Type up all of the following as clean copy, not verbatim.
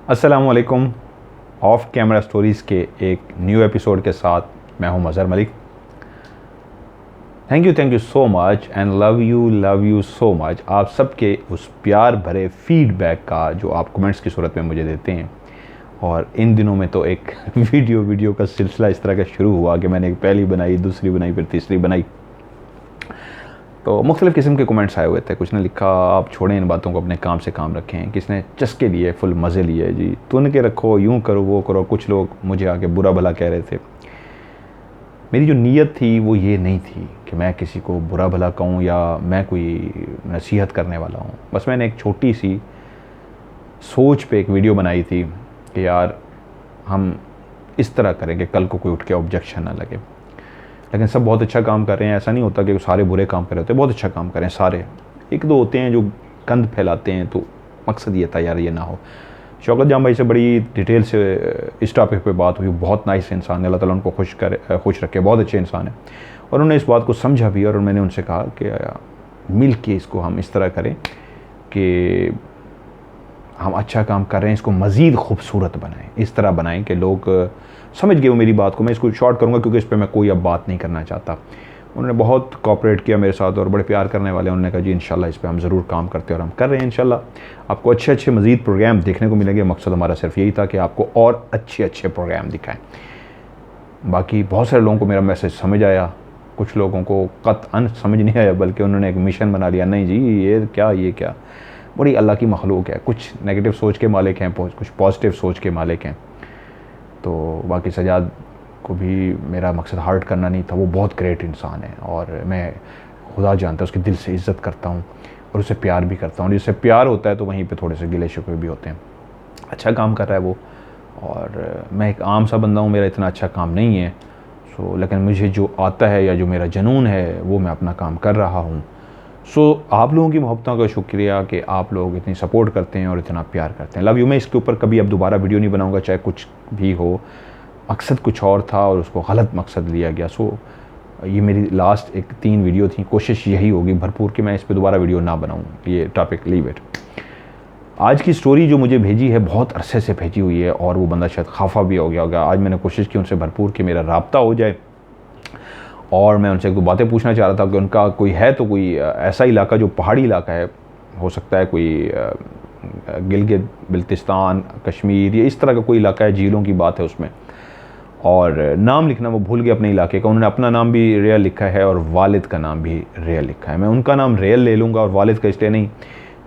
अस्सलाम वालेकुम। Of camera stories के एक न्यू एपिसोड के साथ मैं हूं Mazhar Malik. Thank you so much and love you so much आप सबके उस प्यार भरे फीडबैक का जो आप कमेंट्स की सूरत में मुझे देते हैं। और इन दिनों में तो एक वीडियो का सिलसिला इस तरह का शुरू हुआ कि मैंने एक पहली बनाई, दूसरी बनाई, फिर तीसरी बनाई, तो मुख्तलिफ़ किस्म के कमेंट्स आए हुए थे। कुछ ने लिखा आप छोड़ें इन बातों को, अपने काम से काम रखें। किसने चस्के लिए, फुल मज़े लिए, जी तुन के रखो, यूँ करो, वो करो। कुछ लोग मुझे आके बुरा भला कह रहे थे। मेरी जो नीयत थी वो ये नहीं थी कि मैं किसी को बुरा भला कहूँ या मैं कोई नसीहत करने वाला हूँ। बस मैंने एक छोटी सी सोच पे एक वीडियो बनाई थी कि यार हम इस तरह करें कि कल को कोई उठ के ऑब्जेक्शन ना लगे। लेकिन सब बहुत अच्छा काम कर रहे हैं, ऐसा नहीं होता कि सारे बुरे काम कर रहे होते, बहुत अच्छा काम कर रहे हैं सारे। एक दो होते हैं जो गंद फैलाते हैं, तो मकसद ये था यार ये ना हो। शौकत जाम भाई से बड़ी डिटेल से इस टॉपिक पे बात हुई। बहुत नाइस इंसान है, अल्लाह ताला उनको खुश रखे, बहुत अच्छे इंसान है। और उन्होंने इस बात को समझा भी, और मैंने उनसे कहा कि मिल के इसको हम इस तरह करें कि हम अच्छा काम कर रहे हैं, इसको मज़ीद खूबसूरत बनाएं, इस तरह बनाएं कि लोग समझ गए वो मेरी बात को। मैं इसको शॉर्ट करूँगा क्योंकि इस पर मैं कोई अब बात नहीं करना चाहता। उन्होंने बहुत कोऑपरेट किया मेरे साथ और बड़े प्यार करने वाले। उन्होंने कहा जी इंशाल्लाह इस पर हम ज़रूर काम करते हैं, और हम कर रहे हैं। इंशाल्लाह आपको अच्छे अच्छे मज़ीद प्रोग्राम देखने को मिलेंगे। मकसद हमारा सिर्फ यही था कि आपको और अच्छे अच्छे प्रोग्राम दिखाएँ। बाकी बहुत सारे लोगों को मेरा मैसेज समझ आया, कुछ लोगों को कतअन समझ नहीं आया, बल्कि उन्होंने एक मिशन बना लिया, नहीं जी ये क्या। बड़ी अल्लाह की मखलूक है। कुछ नेगेटिव सोच के मालिक हैं, कुछ पॉजिटिव सोच के मालिक हैं। तो बाकी सजाद को भी मेरा मकसद हर्ट करना नहीं था। वो बहुत ग्रेट इंसान है और मैं खुदा जानता है उसके दिल से इज़्ज़त करता हूँ और उसे प्यार भी करता हूँ। जिससे प्यार होता है तो वहीं पे थोड़े से गिले शिकवे भी होते हैं। अच्छा काम कर रहा है वो, और मैं एक आम सा बंदा हूँ, मेरा इतना अच्छा काम नहीं है। लेकिन मुझे जो आता है या जो मेरा जुनून है वो मैं अपना काम कर रहा हूँ। आप लोगों की मोहब्बतों का शुक्रिया कि आप लोग इतनी सपोर्ट करते हैं और इतना प्यार करते हैं। Love you. मैं इसके ऊपर कभी अब दोबारा वीडियो नहीं बनाऊंगा, चाहे कुछ भी हो। मकसद कुछ और था और उसको गलत मकसद लिया गया। ये मेरी लास्ट एक 3 वीडियो थी। कोशिश यही होगी भरपूर कि मैं इस पर दोबारा वीडियो ना बनाऊँ। ये टॉपिक लीव इट। आज की स्टोरी जो मुझे भेजी है बहुत अरसे से भेजी हुई है, और वो बंदा शायद खफा भी हो गया होगा। आज मैंने कोशिश की उनसे भरपूर कि मेरा रब्ता हो जाए, और मैं उनसे 2 बातें पूछना चाह रहा था कि उनका कोई है तो कोई ऐसा इलाका जो पहाड़ी इलाका है, हो सकता है कोई गिलगित बिल्तिस्तान, कश्मीर, ये इस तरह का कोई इलाका है, झीलों की बात है उसमें। और नाम लिखना वो भूल गए अपने इलाके का। उन्होंने अपना नाम भी रियल लिखा है और वालिद का नाम भी रियल लिखा है। मैं उनका नाम रियल ले लूँगा और वालिद का इसलिए नहीं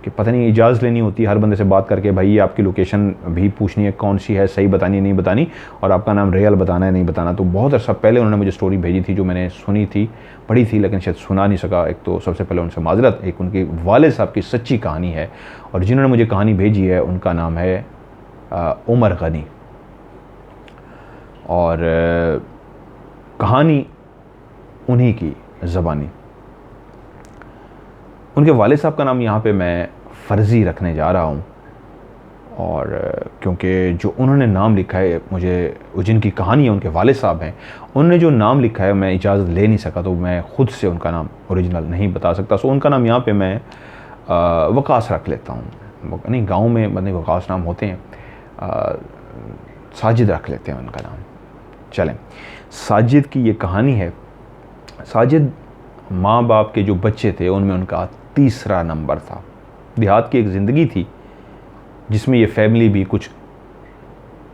कि पता नहीं इजाज़त लेनी होती है हर बंदे से बात करके, भाई ये आपकी लोकेशन भी पूछनी है कौन सी है, सही बतानी है नहीं बतानी, और आपका नाम रियल बताना है नहीं बताना। तो बहुत अर्सा पहले उन्होंने मुझे स्टोरी भेजी थी जो मैंने सुनी थी, पढ़ी थी, लेकिन शायद सुना नहीं सका। एक तो सबसे पहले उनसे माजरत। एक उनके वालिद साहब की सच्ची कहानी है, और जिन्होंने मुझे कहानी भेजी है उनका नाम है उमर गनी। और कहानी उन्हीं की ज़बानी। उनके वालिद साहब का नाम यहाँ पे मैं फ़र्ज़ी रखने जा रहा हूँ, और क्योंकि जो उन्होंने नाम लिखा है, मुझे जिनकी कहानी है उनके वालिद साहब हैं, उन्होंने जो नाम लिखा है मैं इजाज़त ले नहीं सका, तो मैं ख़ुद से उनका नाम ओरिजिनल नहीं बता सकता। उनका नाम यहाँ पे मैं वकास रख लेता हूँ। नहीं, गाँव में मतलब वकास नाम होते हैं, साजिद रख लेते हैं उनका नाम। चलें, साजिद की ये कहानी है। साजिद माँ बाप के जो बच्चे थे उनमें उनका तीसरा नंबर था। देहात की एक ज़िंदगी थी जिसमें ये फैमिली भी कुछ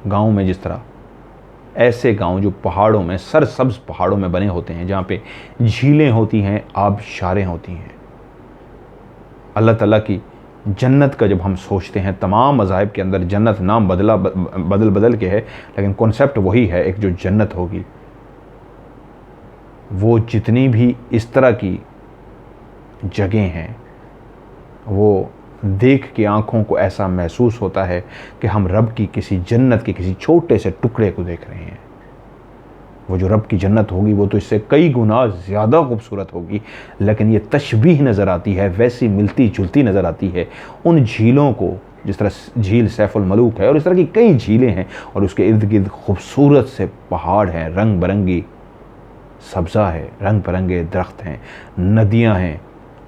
गाँव में, जिस तरह ऐसे गांव जो पहाड़ों में, सरसब्ज़ पहाड़ों में बने होते हैं, जहाँ पे झीलें होती हैं, आबशारें होती हैं। अल्लाह ताला की जन्नत का जब हम सोचते हैं, तमाम मज़ाहिब के अंदर जन्नत नाम बदल के है, लेकिन कॉन्सेप्ट वही है, एक जो जन्नत होगी। वो जितनी भी इस तरह की जगह हैं, वो देख के आँखों को ऐसा महसूस होता है कि हम रब की किसी जन्नत के किसी छोटे से टुकड़े को देख रहे हैं। वो जो रब की जन्नत होगी वो तो इससे कई गुना ज़्यादा खूबसूरत होगी, लेकिन ये तशबीह नज़र आती है, वैसी मिलती जुलती नज़र आती है उन झीलों को, जिस तरह झील सैफुल मलूक है और इस तरह की कई झीलें हैं, और उसके इर्द गिर्द खूबसूरत से पहाड़ हैं, रंग बिरंगी सब्ज़ा है, रंग बिरंगे दरख्त हैं, नदियाँ हैं,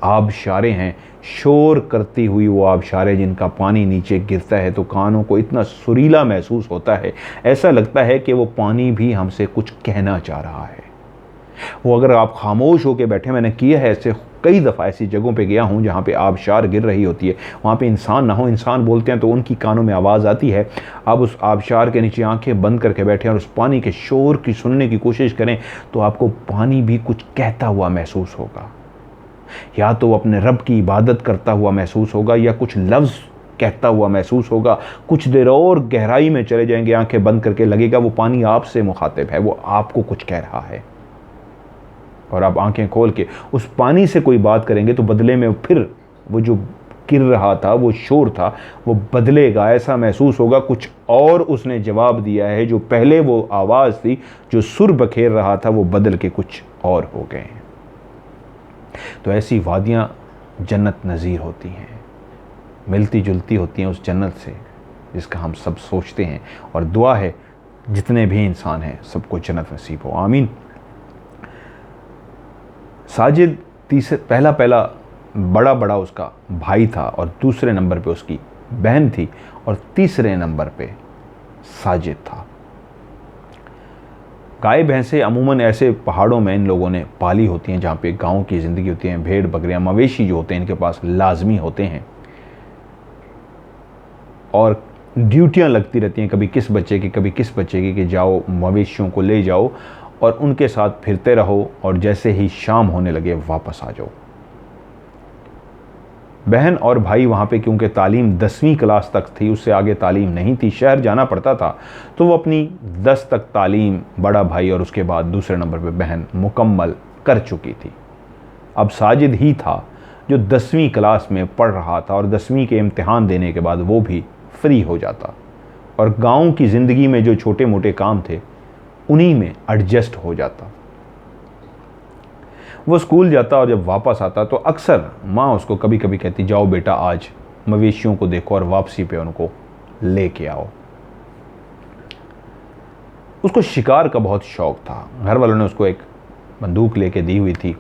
आबशारें हैं, शोर करती हुई वो आबशारें जिनका पानी नीचे गिरता है तो कानों को इतना सुरीला महसूस होता है, ऐसा लगता है कि वो पानी भी हमसे कुछ कहना चाह रहा है। वो अगर आप खामोश होकर बैठे, मैंने किया है ऐसे कई दफ़ा, ऐसी जगहों पे गया हूँ जहाँ पे आबशार गिर रही होती है, वहाँ पे इंसान ना हो, इंसान बोलते हैं तो उनकी कानों में आवाज़ आती है। आप उस आबशार के नीचे आंखें बंद करके बैठे और उस पानी के शोर की सुनने की कोशिश करें तो आपको पानी भी कुछ कहता हुआ महसूस होगा, या तो अपने रब की इबादत करता हुआ महसूस होगा या कुछ लफ्ज़ कहता हुआ महसूस होगा। कुछ देर और गहराई में चले जाएंगे, आंखें बंद करके लगेगा वो पानी आपसे मुखातिब है, वो आपको कुछ कह रहा है। और आप आंखें खोल के उस पानी से कोई बात करेंगे तो बदले में फिर वो जो गिर रहा था, वो शोर था, वो बदलेगा। ऐसा महसूस होगा कुछ और उसने जवाब दिया है, जो पहले वो आवाज़ थी जो सुर बखेर रहा था वो बदल के कुछ और हो गए हैं। तो ऐसी वादियाँ जन्नत नज़ीर होती हैं, मिलती जुलती होती हैं उस जन्नत से जिसका हम सब सोचते हैं। और दुआ है जितने भी इंसान हैं सबको जन्नत नसीब हो, आमीन। साजिद पहला बड़ा उसका भाई था और दूसरे नंबर पे उसकी बहन थी और तीसरे नंबर पे साजिद था। गाय भैंसें अमूमन ऐसे पहाड़ों में इन लोगों ने पाली होती हैं जहाँ पे गांव की ज़िंदगी होती है। भेड़ बकरियाँ मवेशी जो होते हैं इनके पास लाजमी होते हैं और ड्यूटियाँ लगती रहती हैं, कभी किस बच्चे की कभी किस बच्चे की, कि जाओ मवेशियों को ले जाओ और उनके साथ फिरते रहो और जैसे ही शाम होने लगे वापस आ जाओ। बहन और भाई वहाँ पे क्योंकि तालीम 10वीं क्लास तक थी, उससे आगे तालीम नहीं थी, शहर जाना पड़ता था, तो वो अपनी 10 तक तालीम बड़ा भाई और उसके बाद दूसरे नंबर पे बहन मुकम्मल कर चुकी थी। अब साजिद ही था जो 10वीं क्लास में पढ़ रहा था और 10वीं के इम्तिहान देने के बाद वो भी फ्री हो जाता और गाँव की ज़िंदगी में जो छोटे मोटे काम थे उन्हीं में एडजस्ट हो जाता। वो स्कूल जाता और जब वापस आता तो अक्सर माँ उसको कभी कभी कहती, जाओ बेटा आज मवेशियों को देखो और वापसी पे उनको लेके आओ। उसको शिकार का बहुत शौक था। घर वालों ने उसको एक बंदूक लेके दी हुई थी।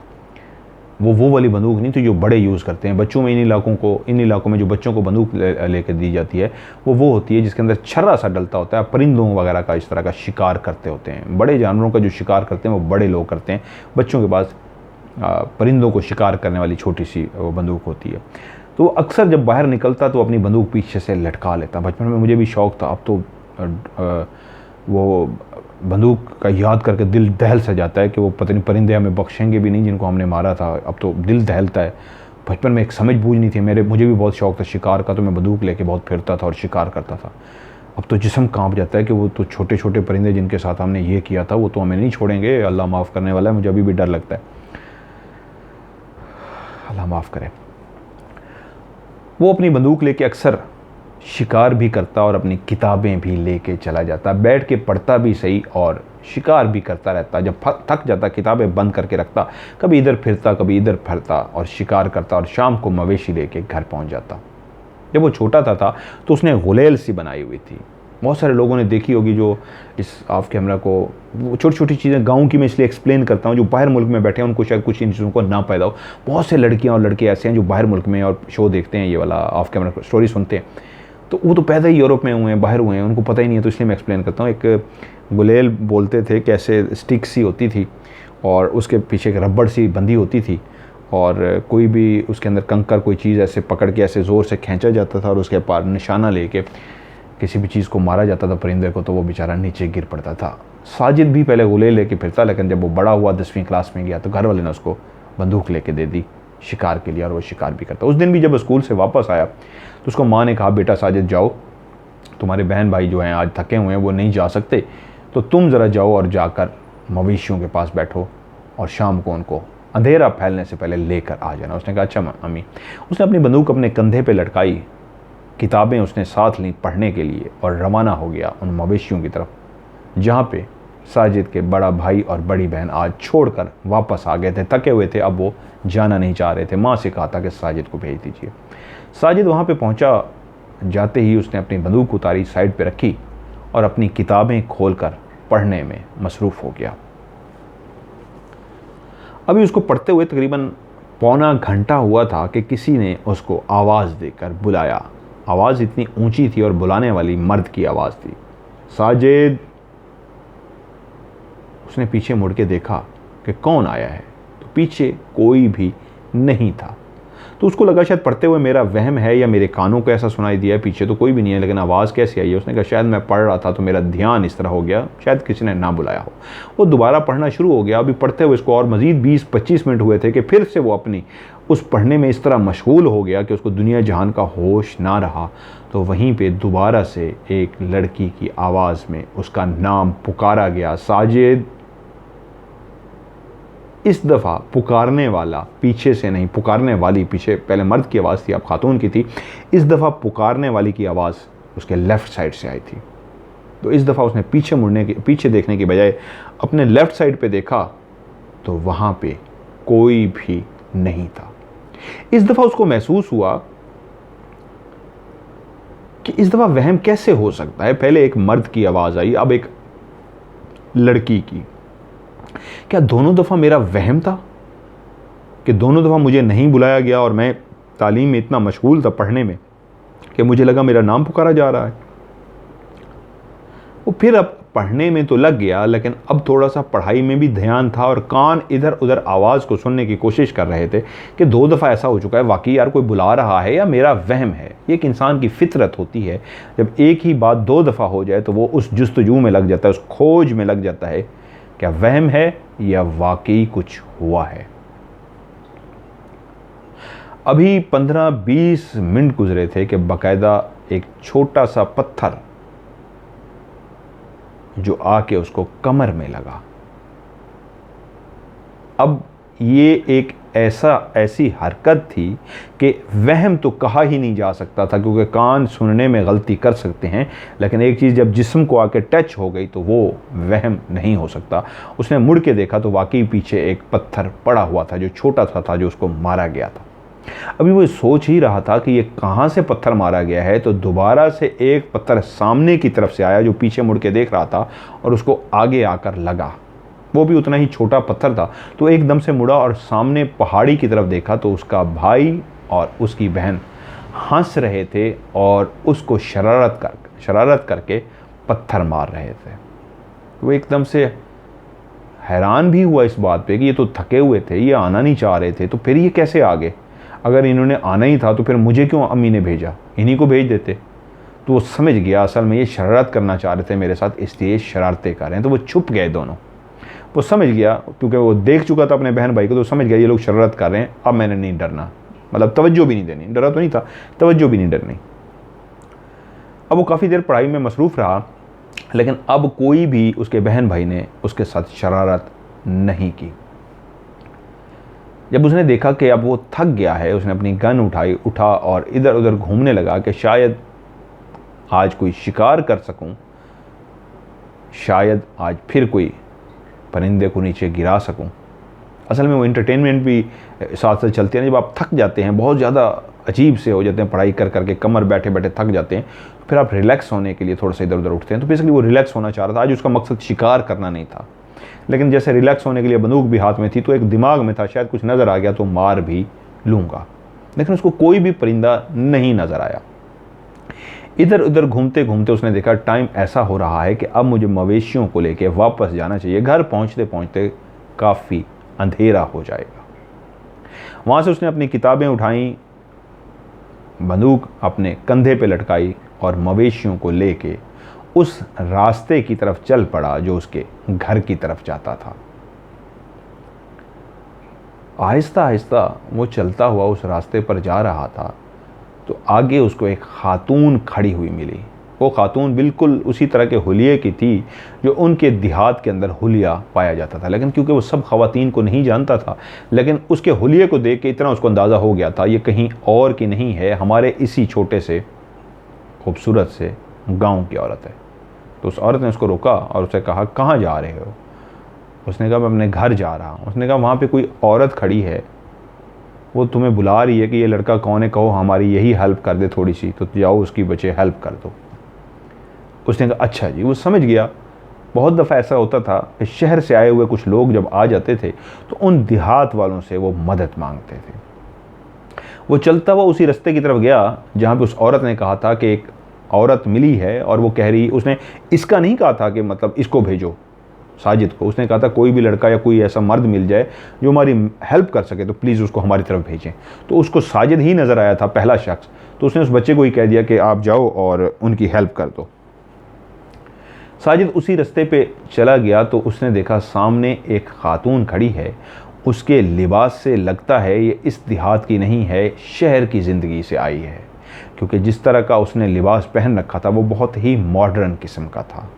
वो वाली बंदूक नहीं थी जो बड़े यूज़ करते हैं बच्चों में। इन इलाकों में जो बच्चों को बंदूक लेकर दी जाती है वो होती है जिसके अंदर छर्रा सा डलता होता है। परिंदों वगैरह का इस तरह का शिकार करते होते हैं। बड़े जानवरों का जो शिकार करते हैं वो बड़े लोग करते हैं। बच्चों के पास परिंदों को शिकार करने वाली छोटी सी वो बंदूक होती है। तो अक्सर जब बाहर निकलता तो अपनी बंदूक पीछे से लटका लेता। बचपन में मुझे भी शौक़ था। अब तो वो बंदूक का याद करके दिल दहल सा जाता है कि वो पता नहीं परिंदे हमें बख्शेंगे भी नहीं जिनको हमने मारा था। अब तो दिल दहलता है। बचपन में एक समझ बूझ नहीं थी मुझे भी बहुत शौक़ था शिकार का, तो मैं बंदूक लेके बहुत फिरता था और शिकार करता था। अब तो जिस्म कांप जाता है कि वो तो छोटे छोटे परिंदे जिनके साथ हमने ये किया था वो तो हमें नहीं छोड़ेंगे। अल्लाह माफ़ करने वाला है। मुझे अभी भी डर लगता है, अल्लाह माफ़ करे। वो अपनी बंदूक लेके अक्सर शिकार भी करता और अपनी किताबें भी लेके चला जाता। बैठ के पढ़ता भी सही और शिकार भी करता रहता। जब थक जाता किताबें बंद करके रखता, कभी इधर फिरता कभी इधर फिरता और शिकार करता और शाम को मवेशी लेके घर पहुंच जाता। जब वो छोटा था तो उसने गुलेल सी बनाई हुई थी। बहुत सारे लोगों ने देखी होगी जो इस ऑफ कैमरा को, वो छोटी छोटी चीज़ें गाँव की मैं इसलिए एक्सप्लेन करता हूँ, जो बाहर मुल्क में बैठे हैं उनको शायद कुछ इन चीज़ों को ना पैदा हो। बहुत से लड़कियाँ और लड़के ऐसे हैं जो बाहर मुल्क में और शो देखते हैं, ये वाला ऑफ कैमरा स्टोरी सुनते हैं, तो वो तो पैदा ही यूरोप में हुए हैं, बाहर हुए हैं, उनको पता ही नहीं है। तो इसलिए मैं एक्सप्लेन करता हूँ। एक गुलेल बोलते थे कि ऐसे स्टिक सी होती थी और उसके पीछे एक रबड़ सी बंधी होती थी और कोई भी उसके अंदर कंकर कोई चीज़ ऐसे पकड़ के ऐसे ज़ोर से खींचा जाता था और उसके पार निशाना लेके किसी भी चीज़ को मारा जाता था परिंदे को, तो वो बेचारा नीचे गिर पड़ता था। साजिद भी पहले गुलेल लेके फिरता, लेकिन जब वो बड़ा हुआ 10वीं क्लास में गया तो घर वाले ने उसको बंदूक लेके दे दी शिकार के लिए और वो शिकार भी करता। उस दिन भी जब स्कूल से वापस आया तो उसको माँ ने कहा, बेटा साजिद जाओ, तुम्हारे बहन भाई जो हैं आज थके हुए हैं वो नहीं जा सकते, तो तुम ज़रा जाओ और जाकर मवेशियों के पास बैठो और शाम को उनको अंधेरा फैलने से पहले लेकर आ जाना। उसने कहा अच्छा अम्मी। उसने अपनी बंदूक अपने कंधे पे लटकाई, किताबें उसने साथ ली पढ़ने के लिए और रवाना हो गया उन मवेशियों की तरफ जहाँ पे साजिद के बड़ा भाई और बड़ी बहन आज छोड़कर वापस आ गए थे। थके हुए थे, अब वो जाना नहीं चाह रहे थे। माँ से कहा था कि साजिद को भेज दीजिए। साजिद वहाँ पे पहुँचा। जाते ही उसने अपनी बंदूक उतारी, साइड पे रखी और अपनी किताबें खोलकर पढ़ने में मसरूफ़ हो गया। अभी उसको पढ़ते हुए तकरीबन पौना घंटा हुआ था कि किसी ने उसको आवाज़ देकर बुलाया। आवाज़ इतनी ऊंची थी और बुलाने वाली मर्द की आवाज़ थी, साजिद। उसने पीछे मुड़ के देखा कि कौन आया है, तो पीछे कोई भी नहीं था। तो उसको लगा शायद पढ़ते हुए मेरा वहम है या मेरे कानों को ऐसा सुनाई दिया है, पीछे तो कोई भी नहीं है, लेकिन आवाज़ कैसे आई है। उसने कहा शायद मैं पढ़ रहा था तो मेरा ध्यान इस तरह हो गया, शायद किसी ने ना बुलाया हो। वो दोबारा पढ़ना शुरू हो गया। अभी पढ़ते हुए इसको और मज़ीद 20-25 मिनट हुए थे कि फिर से वो अपनी उस पढ़ने में इस तरह मशगूल हो गया कि उसको दुनिया जहान का होश ना रहा। तो वहीं पे दोबारा से एक लड़की की आवाज़ में उसका नाम पुकारा गया, साजिद। इस दफ़ा पुकारने वाला पीछे से नहीं, पुकारने वाली, पीछे पहले मर्द की आवाज़ थी, अब खातून की थी। इस दफ़ा पुकारने वाली की आवाज़ उसके लेफ़्ट साइड से आई थी। तो इस दफ़ा उसने पीछे देखने की बजाय अपने लेफ़्ट साइड पे देखा तो वहाँ पे कोई भी नहीं था। इस दफ़ा उसको महसूस हुआ कि इस दफ़ा वहम कैसे हो सकता है। पहले एक मर्द की आवाज़ आई, अब एक लड़की की। क्या दोनों दफ़ा मेरा वहम था कि दोनों दफ़ा मुझे नहीं बुलाया गया और मैं तालीम में इतना मशगूल था पढ़ने में कि मुझे लगा मेरा नाम पुकारा जा रहा है। वो फिर अब पढ़ने में तो लग गया, लेकिन अब थोड़ा सा पढ़ाई में भी ध्यान था और कान इधर उधर आवाज़ को सुनने की कोशिश कर रहे थे कि 2 दफ़ा ऐसा हो चुका है, वाकई यार कोई बुला रहा है या मेरा वहम है। ये एक इंसान की फितरत होती है, जब एक ही बात 2 दफ़ा हो जाए तो वो उस जुस्तजू में लग जाता है, उस खोज में लग जाता है, क्या वहम है या वाकई कुछ हुआ है। अभी 15-20 मिनट गुजरे थे कि बाकायदा एक छोटा सा पत्थर जो आके उसको कमर में लगा। अब ये एक ऐसी हरकत थी कि वहम तो कहा ही नहीं जा सकता था, क्योंकि कान सुनने में गलती कर सकते हैं, लेकिन एक चीज़ जब जिस्म को आके टच हो गई तो वो वहम नहीं हो सकता। उसने मुड़ के देखा तो वाकई पीछे एक पत्थर पड़ा हुआ था जो छोटा सा था, जो उसको मारा गया था। अभी वो सोच ही रहा था कि ये कहाँ से पत्थर मारा गया है, तो दोबारा से एक पत्थर सामने की तरफ से आया जो पीछे मुड़ के देख रहा था और उसको आगे आकर लगा। वो भी उतना ही छोटा पत्थर था। तो एकदम से मुड़ा और सामने पहाड़ी की तरफ देखा तो उसका भाई और उसकी बहन हंस रहे थे और उसको शरारत करके पत्थर मार रहे थे। वो एकदम से हैरान भी हुआ इस बात पे कि ये तो थके हुए थे, ये आना नहीं चाह रहे थे, तो फिर ये कैसे आ गए। अगर इन्होंने आना ही था तो फिर मुझे क्यों अम्मी ने भेजा, इन्हीं को भेज देते। तो वो समझ गया असल में ये शरारत करना चाह रहे थे मेरे साथ, इसलिए शरारतें कर रहे हैं। तो वो छुप गए दोनों। वो समझ गया, क्योंकि वो देख चुका था अपने बहन भाई को, तो समझ गया ये लोग शरारत कर रहे हैं, अब मैंने नहीं डरना, मतलब तवज्जो भी नहीं देनी। डरा तो नहीं था, तवज्जो भी नहीं डरनी। अब वो काफ़ी देर पढ़ाई में मसरूफ़ रहा, लेकिन अब कोई भी उसके बहन भाई ने उसके साथ शरारत नहीं की। जब उसने देखा कि अब वो थक गया है, उसने अपनी गन उठा और इधर उधर घूमने लगा कि शायद आज कोई शिकार कर सकूं, शायद आज फिर कोई परिंदे को नीचे गिरा सकूं। असल में वो एंटरटेनमेंट भी साथ साथ चलती है। जब आप थक जाते हैं, बहुत ज़्यादा अजीब से हो जाते हैं, पढ़ाई कर करके कमर बैठे बैठे थक जाते हैं, फिर आप रिलैक्स होने के लिए थोड़ा सा इधर उधर उठते हैं। तो बेसिकली वो रिलैक्स होना चाह रहा था। आज उसका मकसद शिकार करना नहीं था, लेकिन जैसे रिलैक्स होने के लिए बंदूक भी हाथ में थी, तो एक दिमाग में था शायद कुछ नज़र आ गया तो मार भी लूँगा। लेकिन उसको कोई भी परिंदा नहीं नज़र आया। इधर उधर घूमते घूमते उसने देखा टाइम ऐसा हो रहा है कि अब मुझे मवेशियों को लेके वापस जाना चाहिए। घर पहुंचते पहुंचते काफ़ी अंधेरा हो जाएगा। वहाँ से उसने अपनी किताबें उठाई, बंदूक अपने कंधे पे लटकाई और मवेशियों को लेके उस रास्ते की तरफ चल पड़ा जो उसके घर की तरफ जाता था। आहिस्ता आहिस्ता वो चलता हुआ उस रास्ते पर जा रहा था तो आगे उसको एक खातून खड़ी हुई मिली। वो खातून बिल्कुल उसी तरह के हुलिये की थी जो उनके देहात के अंदर हुलिया पाया जाता था, लेकिन क्योंकि वो सब ख़वातीन को नहीं जानता था, लेकिन उसके हुलिये को देख के इतना उसको अंदाज़ा हो गया था ये कहीं और की नहीं है, हमारे इसी छोटे से खूबसूरत से गाँव की औरत है। तो उस औरत ने उसको रोका और उससे कहा कहाँ जा रहे हो। उसने कहा मैं अपने घर जा रहा हूँ। उसने कहा वहाँ पे कोई औरत खड़ी है, वो तुम्हें बुला रही है कि ये लड़का कौन है, कहो हमारी यही हेल्प कर दे थोड़ी सी, तो जाओ उसकी बच्चे हेल्प कर दो। उसने कहा अच्छा जी। वो समझ गया बहुत दफ़ा ऐसा होता था कि शहर से आए हुए कुछ लोग जब आ जाते थे तो उन देहात वालों से वो मदद मांगते थे। वो चलता हुआ उसी रास्ते की तरफ गया जहाँ पे उस औरत ने कहा था कि एक औरत मिली है और वो कह रही, उसने इसका नहीं कहा था कि मतलब इसको भेजो साजिद को, उसने कहा था कोई भी लड़का या कोई ऐसा मर्द मिल जाए जो हमारी हेल्प कर सके तो प्लीज़ उसको हमारी तरफ भेजें। तो उसको साजिद ही नज़र आया था, पहला शख्स, तो उसने उस बच्चे को ही कह दिया कि आप जाओ और उनकी हेल्प कर दो। साजिद उसी रास्ते पे चला गया तो उसने देखा सामने एक खातून खड़ी है। उसके लिबास से लगता है ये इस देहात की नहीं है, शहर की ज़िंदगी से आई है, क्योंकि जिस तरह का उसने लिबास पहन रखा था वो बहुत ही मॉडर्न किस्म का था।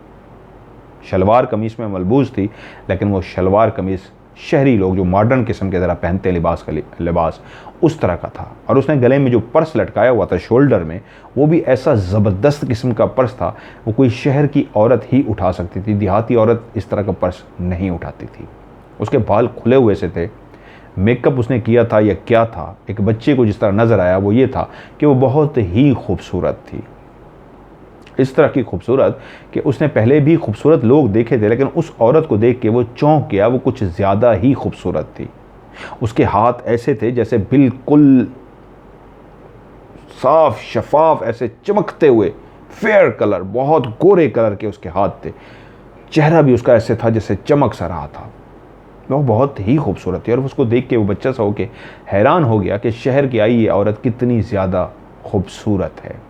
शलवार कमीज़ में मलबूस थी, लेकिन वो शलवार कमीज़ शहरी लोग जो मॉडर्न किस्म के ज़रा पहनते हैं लिबास उस तरह का था। और उसने गले में जो पर्स लटकाया हुआ था शोल्डर में, वो भी ऐसा ज़बरदस्त किस्म का पर्स था, वो कोई शहर की औरत ही उठा सकती थी, देहाती औरत इस तरह का पर्स नहीं उठाती थी। उसके बाल खुले हुए से थे, मेकअप उसने किया था या क्या था, एक बच्चे को जिस तरह नज़र आया वो ये था कि वो बहुत ही खूबसूरत थी। इस तरह की खूबसूरत कि उसने पहले भी खूबसूरत लोग देखे थे, लेकिन उस औरत को देख के वो चौंक गया, वो कुछ ज़्यादा ही खूबसूरत थी। उसके हाथ ऐसे थे जैसे बिल्कुल साफ शफाफ, ऐसे चमकते हुए, फेयर कलर, बहुत गोरे कलर के उसके हाथ थे। चेहरा भी उसका ऐसे था जैसे चमक सा रहा था। वो बहुत ही खूबसूरत थी और उसको देख के वो बच्चा सा होके हैरान हो गया कि शहर की आई ये औरत कितनी ज़्यादा खूबसूरत है।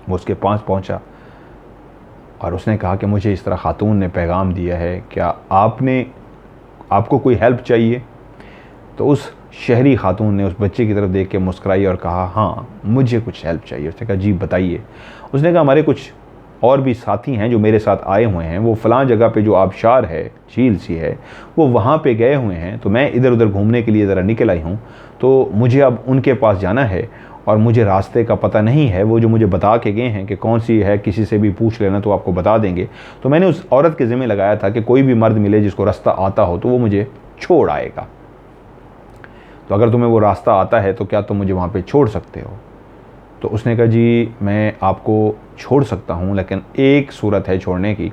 वो उसके पास पहुंचा और उसने कहा कि मुझे इस तरह खातून ने पैगाम दिया है, क्या आपको कोई हेल्प चाहिए? तो उस शहरी खातून ने उस बच्चे की तरफ देख के मुस्कुराई और कहा, हाँ मुझे कुछ हेल्प चाहिए। उसने कहा जी बताइए। उसने कहा हमारे कुछ और भी साथी हैं जो मेरे साथ आए हुए हैं, वो फ़लाँ जगह पे जो आबशार है, झील सी है, वो वहाँ पे गए हुए हैं, तो मैं इधर उधर घूमने के लिए ज़रा निकल आई हूँ, तो मुझे अब उनके पास जाना है और मुझे रास्ते का पता नहीं है। वो जो मुझे बता के गए हैं कि कौन सी है, किसी से भी पूछ लेना तो आपको बता देंगे। तो मैंने उस औरत के ज़िम्मे लगाया था कि कोई भी मर्द मिले जिसको रास्ता आता हो तो वो मुझे छोड़ आएगा, तो अगर तुम्हें वो रास्ता आता है तो क्या तुम मुझे वहाँ पे छोड़ सकते हो? तो उसने कहा जी मैं आपको छोड़ सकता हूँ, लेकिन एक सूरत है छोड़ने की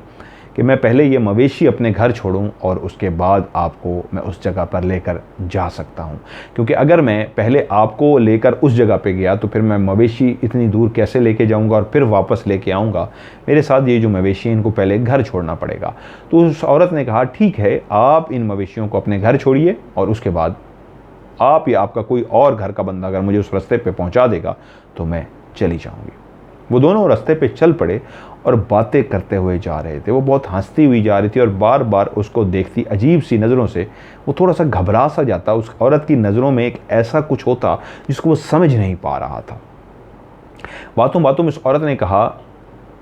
कि मैं पहले ये मवेशी अपने घर छोड़ूं और उसके बाद आपको मैं उस जगह पर लेकर जा सकता हूं, क्योंकि अगर मैं पहले आपको लेकर उस जगह पे गया तो फिर मैं मवेशी इतनी दूर कैसे लेके जाऊंगा और फिर वापस लेके आऊंगा। मेरे साथ ये जो मवेशी इनको पहले घर छोड़ना पड़ेगा। तो उस औरत ने कहा ठीक है, आप इन मवेशियों को अपने घर छोड़िए और उसके बाद आप या आपका कोई और घर का बंदा अगर मुझे उस रास्ते पे पहुंचा देगा तो मैं चली जाऊंगी। वो दोनों रास्ते पे चल पड़े और बातें करते हुए जा रहे थे। वो बहुत हंसती हुई जा रही थी और बार बार उसको देखती अजीब सी नज़रों से। वो थोड़ा सा घबरा सा जाता, उस औरत की नज़रों में एक ऐसा कुछ होता जिसको वो समझ नहीं पा रहा था। बातों बातों में उस औरत ने कहा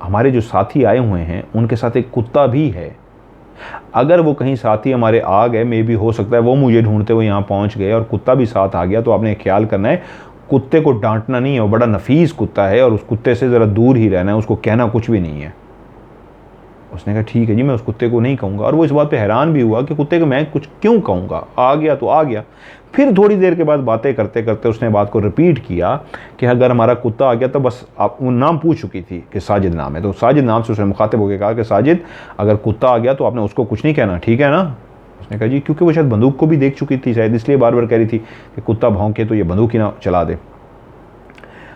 हमारे जो साथी आए हुए हैं उनके साथ एक कुत्ता भी है, अगर वो कहीं साथी हमारे आ गए, मे भी हो सकता है वो मुझे ढूंढते हुए यहाँ पहुँच गए और कुत्ता भी साथ आ गया, तो आपने ख्याल करना है कुत्ते को डांटना नहीं है, वो बड़ा नफीस कुत्ता है और उस कुत्ते से ज़रा दूर ही रहना है, उसको कहना कुछ भी नहीं है। उसने कहा ठीक है जी मैं उस कुत्ते को नहीं कहूँगा। और वो इस बात पे हैरान भी हुआ कि कुत्ते को मैं कुछ क्यों कहूँगा, आ गया तो आ गया। फिर थोड़ी देर के बाद बातें करते करते उसने बात को रिपीट किया कि अगर हमारा कुत्ता आ गया तो बस, आप वो नाम पूछ चुकी थी कि साजिद नाम है, तो साजिद नाम से उसने मुखातिब होकर कहा कि साजिद अगर कुत्ता आ गया तो आपने उसको कुछ नहीं कहना, ठीक है ना? उसने कहा जी, क्योंकि वो शायद बंदूक को भी देख चुकी थी शायद, इसलिए बार बार कह रही थी कि कुत्ता भौंके तो ये बंदूक ही ना चला दे।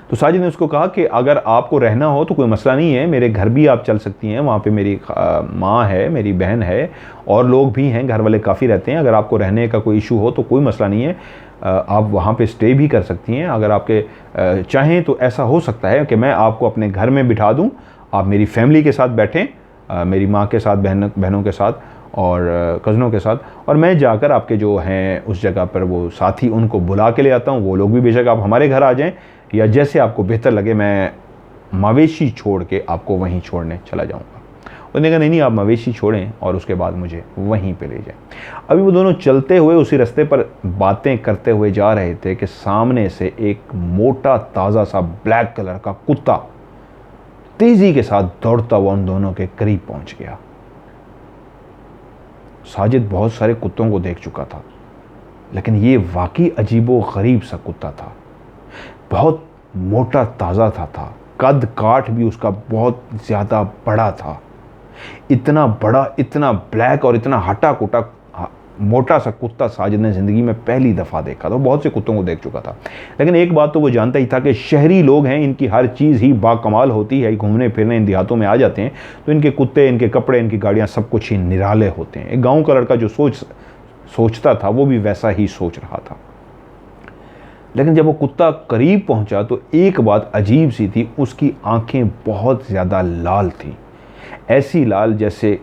तो साजिद ने उसको कहा कि अगर आपको रहना हो तो कोई मसला नहीं है, मेरे घर भी आप चल सकती हैं, वहाँ पे मेरी माँ है, मेरी बहन है और लोग भी हैं, घर वाले काफ़ी रहते हैं। अगर आपको रहने का कोई इशू हो तो कोई मसला नहीं है, आप वहाँ पे स्टे भी कर सकती हैं। अगर आपके चाहें तो ऐसा हो सकता है कि मैं आपको अपने घर में बिठा दूँ, आप मेरी फैमिली के साथ बैठें, मेरी माँ के साथ, बहनों के साथ और कज़नों के साथ, और मैं जाकर आपके जो हैं उस जगह पर वो साथी उनको बुला के ले आता हूँ। वो लोग भी बेशक आप हमारे घर आ जाएं या जैसे आपको बेहतर लगे, मैं मवेशी छोड़ के आपको वहीं छोड़ने चला जाऊँगा। उसने कहा नहीं आप मवेशी छोड़ें और उसके बाद मुझे वहीं पे ले जाएं। अभी वो दोनों चलते हुए उसी रास्ते पर बातें करते हुए जा रहे थे कि सामने से एक मोटा ताज़ा सा ब्लैक कलर का कुत्ता तेज़ी के साथ दौड़ता हुआ उन दोनों के करीब पहुँच गया। साजिद बहुत सारे कुत्तों को देख चुका था, लेकिन ये वाकई अजीबो गरीब सा कुत्ता था। बहुत मोटा ताज़ा था, कद काठ भी उसका बहुत ज़्यादा बड़ा था। इतना बड़ा, इतना ब्लैक और इतना हटा कुटा मोटा सा कुत्ता साजिद ने ज़िंदगी में पहली दफ़ा देखा था। बहुत से कुत्तों को देख चुका था, लेकिन एक बात तो वो जानता ही था कि शहरी लोग हैं, इनकी हर चीज़ ही बाकमाल होती है। घूमने फिरने इन देहातों में आ जाते हैं तो इनके कुत्ते, इनके कपड़े, इनकी गाड़ियाँ सब कुछ ही निराले होते हैं। एक गाँव का लड़का जो सोचता था वो भी वैसा ही सोच रहा था। लेकिन जब वो कुत्ता करीब पहुंचा तो एक बात अजीब सी थी, उसकी आंखें बहुत ज़्यादा लाल थी। ऐसी लाल जैसे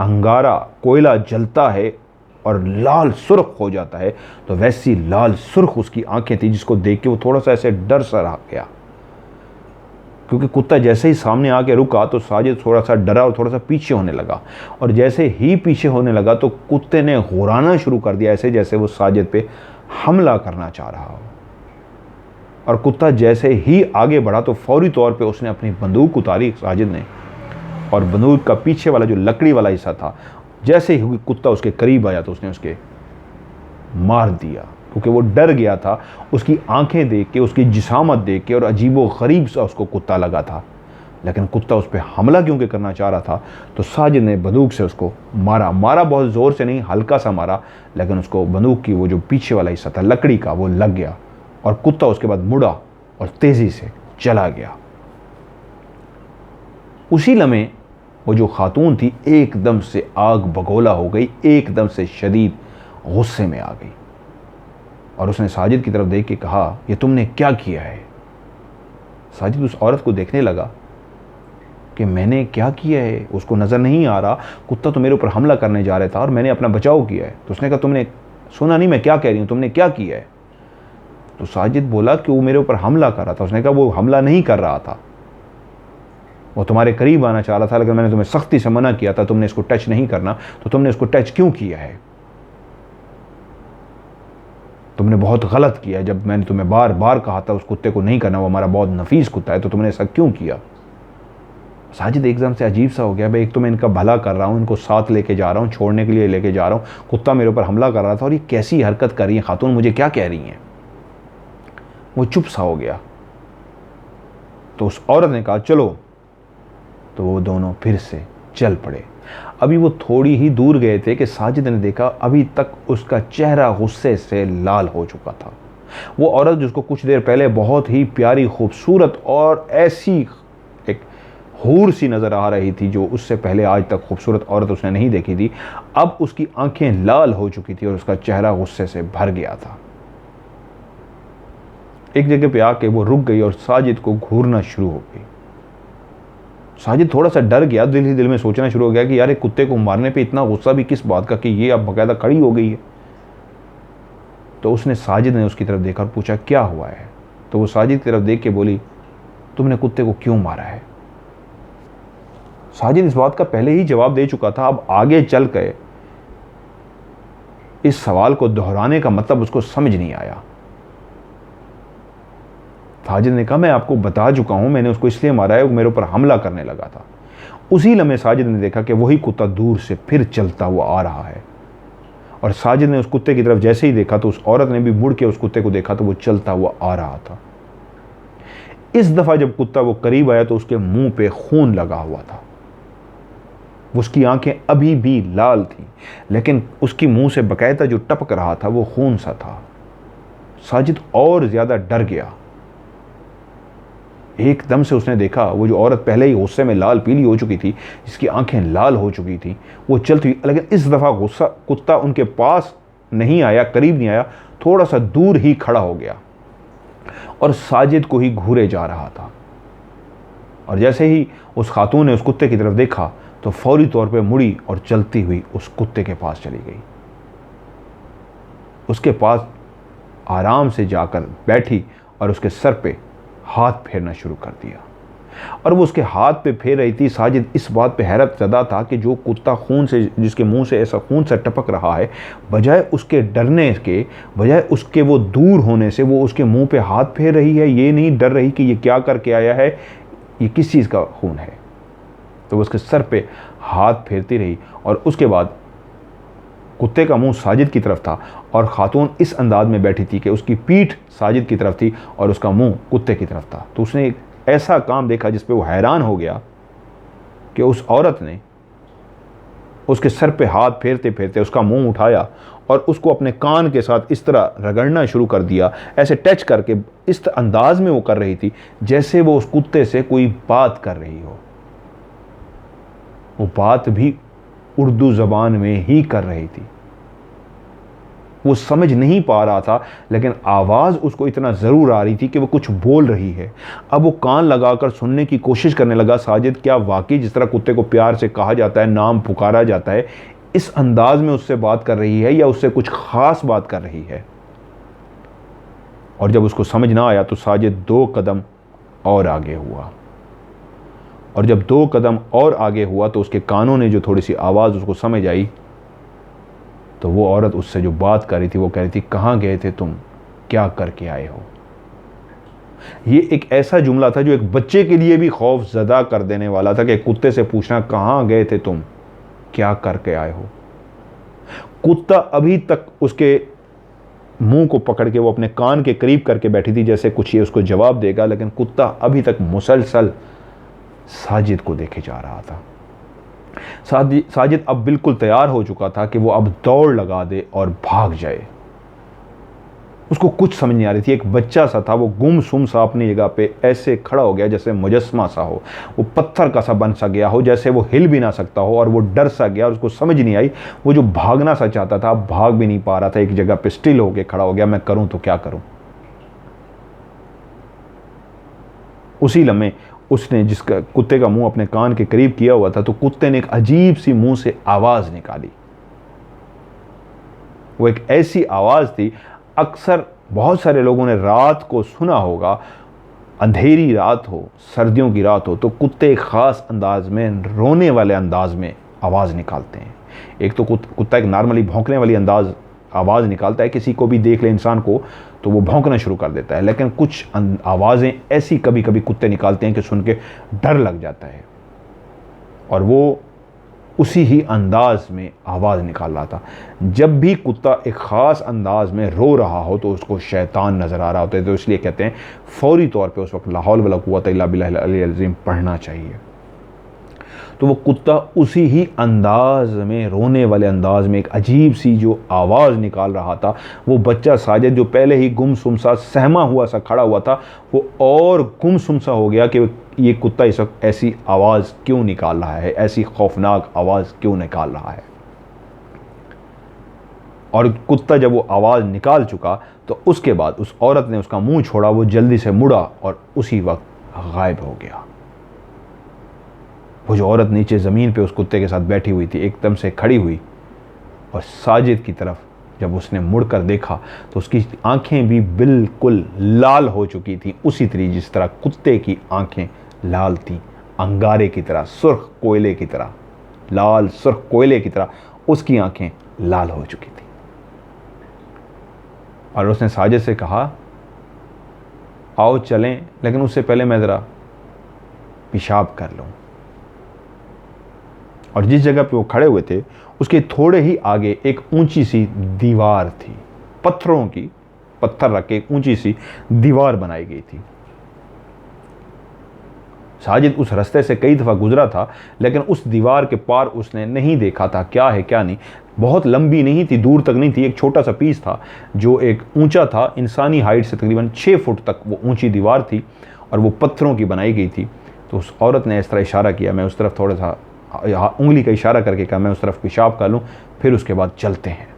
अंगारा कोयला जलता है और लाल सुर्ख हो जाता है, तो वैसी लाल सुर्ख उसकी आंखें थी, जिसको देख के वो थोड़ा सा ऐसे डर सा रह गया। क्योंकि कुत्ता जैसे ही सामने आके रुका तो साजिद थोड़ा सा डरा और थोड़ा सा पीछे होने लगा, और जैसे ही पीछे होने लगा तो कुत्ते ने घुराना शुरू कर दिया, ऐसे जैसे वो साजिद पे हमला करना चाह रहा हो। और कुत्ता जैसे ही आगे बढ़ा तो फौरी तौर पे उसने अपनी बंदूक उतारी साजिद ने, और बंदूक का पीछे वाला जो लकड़ी वाला हिस्सा था, जैसे ही कुत्ता उसके करीब आया तो उसने उसके मार दिया। क्योंकि वो डर गया था, उसकी आंखें देख के, उसकी जिसामत देख के, और अजीबो गरीब सा उसको कुत्ता लगा था। लेकिन कुत्ता उस पर हमला क्योंकि करना चाह रहा था, तो साजिद ने बंदूक से उसको मारा बहुत ज़ोर से नहीं, हल्का सा मारा, लेकिन उसको बंदूक की वो जो पीछे वाला हिस्सा था लकड़ी का, वो लग गया, और कुत्ता उसके बाद मुड़ा और तेज़ी से चला गया। उसी लम्हे वो जो खातून थी एकदम से आग बगोला हो गई, एकदम से शदीद गुस्से में आ गई, और उसने साजिद की तरफ देख के कहा, ये तुमने क्या किया है? साजिद उस औरत को देखने लगा कि मैंने क्या किया है, उसको नज़र नहीं आ रहा। कुत्ता तो मेरे ऊपर हमला करने जा रहा था और मैंने अपना बचाव किया है। तो उसने कहा, तुमने सुना नहीं मैं क्या कह रही हूँ, तुमने क्या किया है? तो साजिद बोला कि वो मेरे ऊपर हमला कर रहा था। उसने कहा, वो हमला नहीं कर रहा था, वो तुम्हारे करीब आना चाह रहा था, लेकिन मैंने तुम्हें सख्ती से मना किया था, तुमने इसको टच नहीं करना, तो तुमने इसको टच क्यों किया है? तुमने बहुत गलत किया। जब मैंने तुम्हें बार बार कहा था उस कुत्ते को नहीं करना, वो हमारा बहुत नफीस कुत्ता है, तो तुमने ऐसा क्यों किया? साजिद एकदम से अजीब सा हो गया। भाई, एक तो मैं इनका भला कर रहा हूँ, इनको साथ लेके जा रहा हूँ, छोड़ने के लिए लेके जा रहा हूँ, कुत्ता मेरे ऊपर हमला कर रहा था, और ये कैसी हरकत कर रही है खातून, मुझे क्या कह रही हैं? वो चुप सा हो गया। तो उस औरत ने कहा, चलो। तो वो दोनों फिर से चल पड़े। अभी वो थोड़ी ही दूर गए थे कि साजिद ने देखा अभी तक उसका चेहरा गुस्से से लाल हो चुका था। वो औरत जिसको कुछ देर पहले बहुत ही प्यारी, खूबसूरत और ऐसी एक हूर सी नज़र आ रही थी, जो उससे पहले आज तक खूबसूरत औरत उसने नहीं देखी थी, अब उसकी आंखें लाल हो चुकी थी और उसका चेहरा गुस्से से भर गया था। एक जगह पे आके वो रुक गई और साजिद को घूरना शुरू हो गई। साजिद थोड़ा सा डर गया, दिल ही दिल में सोचना शुरू हो गया कि यार, एक कुत्ते को मारने पे इतना गुस्सा भी किस बात का कि ये अब बाकायदा खड़ी हो गई है। तो साजिद ने उसकी तरफ देखा और पूछा, क्या हुआ है? तो वो साजिद की तरफ देख के बोली, तुमने कुत्ते को क्यों मारा है? साजिद इस बात का पहले ही जवाब दे चुका था, अब आगे चल के इस सवाल को दोहराने का मतलब उसको समझ नहीं आया। साजिद ने कहा, मैं आपको बता चुका हूं, मैंने उसको इसलिए मारा है, वो मेरे ऊपर हमला करने लगा था। उसी लम्हे साजिद ने देखा कि वही कुत्ता दूर से फिर चलता हुआ आ रहा है, और साजिद ने उस कुत्ते की तरफ जैसे ही देखा तो उस औरत ने भी मुड़ के उस कुत्ते को देखा, तो वो चलता हुआ आ रहा था। इस दफा जब कुत्ता वो करीब आया तो उसके मुंह पे खून लगा हुआ था। उसकी आंखें अभी भी लाल थी, लेकिन उसकी मुंह से बकायदा जो टपक रहा था वो खून सा था। साजिद और ज्यादा डर गया। एकदम से उसने देखा वो जो औरत पहले ही गुस्से में लाल पीली हो चुकी थी, जिसकी आंखें लाल हो चुकी थी, वो चलती, लेकिन इस दफ़ा कुत्ता उनके पास नहीं आया, करीब नहीं आया, थोड़ा सा दूर ही खड़ा हो गया और साजिद को ही घूरे जा रहा था। और जैसे ही उस खातून ने उस कुत्ते की तरफ देखा तो फौरी तौर पे मुड़ी और चलती हुई उस कुत्ते के पास चली गई। उसके पास आराम से जाकर बैठी और उसके सर पे हाथ फेरना शुरू कर दिया। और वो उसके हाथ पे फेर रही थी। साजिद इस बात पे हैरत ज़दा था कि जो कुत्ता खून से, जिसके मुंह से ऐसा खून सा टपक रहा है, बजाय उसके डरने के, बजाय उसके वो दूर होने से, वो उसके मुंह पे हाथ फेर रही है। ये नहीं डर रही कि ये क्या करके आया है, ये किस चीज़ का खून है। तो वो उसके सर पे हाथ फेरती रही और उसके बाद कुत्ते का मुंह साजिद की तरफ था और खातून इस अंदाज में बैठी थी कि उसकी पीठ साजिद की तरफ थी और उसका मुंह कुत्ते की तरफ था। तो उसने एक ऐसा काम देखा जिस पे वो हैरान हो गया कि उस औरत ने उसके सर पे हाथ फेरते फेरते उसका मुंह उठाया और उसको अपने कान के साथ इस तरह रगड़ना शुरू कर दिया, ऐसे टच करके इस अंदाज में वो कर रही थी जैसे वो उस कुत्ते से कोई बात कर रही हो। वो बात भी उर्दू ज़बान में ही कर रही थी। वो समझ नहीं पा रहा था, लेकिन आवाज़ उसको इतना ज़रूर आ रही थी कि वो कुछ बोल रही है। अब वो कान लगाकर सुनने की कोशिश करने लगा, साजिद क्या वाकई जिस तरह कुत्ते को प्यार से कहा जाता है, नाम पुकारा जाता है, इस अंदाज में उससे बात कर रही है या उससे कुछ ख़ास बात कर रही है। और जब उसको समझ ना आया तो साजिद 2 कदम और आगे हुआ, और जब 2 कदम और आगे हुआ तो उसके कानों ने जो थोड़ी सी आवाज़ उसको समझ आई, तो वो औरत उससे जो बात कर रही थी वो कह रही थी, कहाँ गए थे तुम, क्या करके आए हो। ये एक ऐसा जुमला था जो एक बच्चे के लिए भी खौफ ज़दा कर देने वाला था कि कुत्ते से पूछना, कहाँ गए थे तुम, क्या करके आए हो। कुत्ता अभी तक उसके मुंह को पकड़ के वो अपने कान के करीब करके बैठी थी जैसे कुछ ये उसको जवाब देगा, लेकिन कुत्ता अभी तक मुसलसल साजिद को देखे जा रहा था। साजिद अब बिल्कुल तैयार हो चुका था कि वो अब दौड़ लगा दे और भाग जाए। उसको कुछ समझ नहीं आ रही थी। एक बच्चा सा था, वो गुमसुम सा अपनी जगह पे ऐसे खड़ा हो गया जैसे मुजस्मा सा हो, वो पत्थर का सा बन सा गया हो, जैसे वो हिल भी ना सकता हो, और वो डर सा गया और उसको समझ नहीं आई। वो जो भागना सा चाहता था भाग भी नहीं पा रहा था, एक जगह पे स्टिल होके खड़ा हो गया, मैं करूं तो क्या करूं। उसी लम्हे उसने जिसका कुत्ते का मुंह अपने कान के करीब किया हुआ था, तो कुत्ते ने एक अजीब सी मुंह से आवाज निकाली। वो एक ऐसी आवाज थी, अक्सर बहुत सारे लोगों ने रात को सुना होगा, अंधेरी रात हो, सर्दियों की रात हो, तो कुत्ते एक खास अंदाज में, रोने वाले अंदाज में आवाज निकालते हैं। एक तो कुत्ता एक नॉर्मली भौंकने वाली आवाज़ निकालता है, किसी को भी देख ले इंसान को तो वो भौंकना शुरू कर देता है, लेकिन कुछ आवाज़ें ऐसी कभी कभी कुत्ते निकालते हैं कि सुन के डर लग जाता है। और वो उसी ही अंदाज में आवाज़ निकाल रहा था। जब भी कुत्ता एक ख़ास अंदाज में रो रहा हो तो उसको शैतान नज़र आ रहा होता है, तो इसलिए कहते हैं फ़ौरी तौर पे उस वक्त ला हौल वला कुव्वता इल्ला बिल्लाहिल अलिय्यिल अज़ीम पढ़ना चाहिए। तो वो कुत्ता उसी ही अंदाज में, रोने वाले अंदाज में एक अजीब सी जो आवाज़ निकाल रहा था। वो बच्चा साजिद जो पहले ही गुमसुम सा सहमा हुआ सा खड़ा हुआ था, वो और गुमसुम सा हो गया कि ये कुत्ता इस वक्त ऐसी आवाज़ क्यों निकाल रहा है, ऐसी खौफनाक आवाज़ क्यों निकाल रहा है। और कुत्ता जब वो आवाज़ निकाल चुका तो उसके बाद उस औरत ने उसका मुंह छोड़ा, वो जल्दी से मुड़ा और उसी वक्त गायब हो गया। वो जो औरत नीचे ज़मीन पे उस कुत्ते के साथ बैठी हुई थी, एकदम से खड़ी हुई और साजिद की तरफ जब उसने मुड़कर देखा तो उसकी आंखें भी बिल्कुल लाल हो चुकी थीं, उसी तरह जिस तरह कुत्ते की आंखें लाल थीं, अंगारे की तरह, सुर्ख कोयले की तरह, लाल सुर्ख कोयले की तरह उसकी आंखें लाल हो चुकी थी। और उसने साजिद से कहा, आओ चलें, लेकिन उससे पहले मैं ज़रा पेशाब कर लूँ। और जिस जगह पे वो खड़े हुए थे उसके थोड़े ही आगे एक ऊंची सी दीवार थी, पत्थरों की, पत्थर रख के एक ऊंची सी दीवार बनाई गई थी। साजिद उस रास्ते से कई दफ़ा गुजरा था, लेकिन उस दीवार के पार उसने नहीं देखा था क्या है क्या नहीं। बहुत लंबी नहीं थी, दूर तक नहीं थी, एक छोटा सा पीस था जो एक ऊंचा था, इंसानी हाइट से तकरीबन 6 फुट तक वो ऊंची दीवार थी और वो पत्थरों की बनाई गई थी। तो उस औरत ने इस तरह इशारा किया, मैं उस तरफ थोड़ा सा उंगली का इशारा करके कहा, मैं उस तरफ पेशाब कर लूँ, फिर उसके बाद चलते हैं।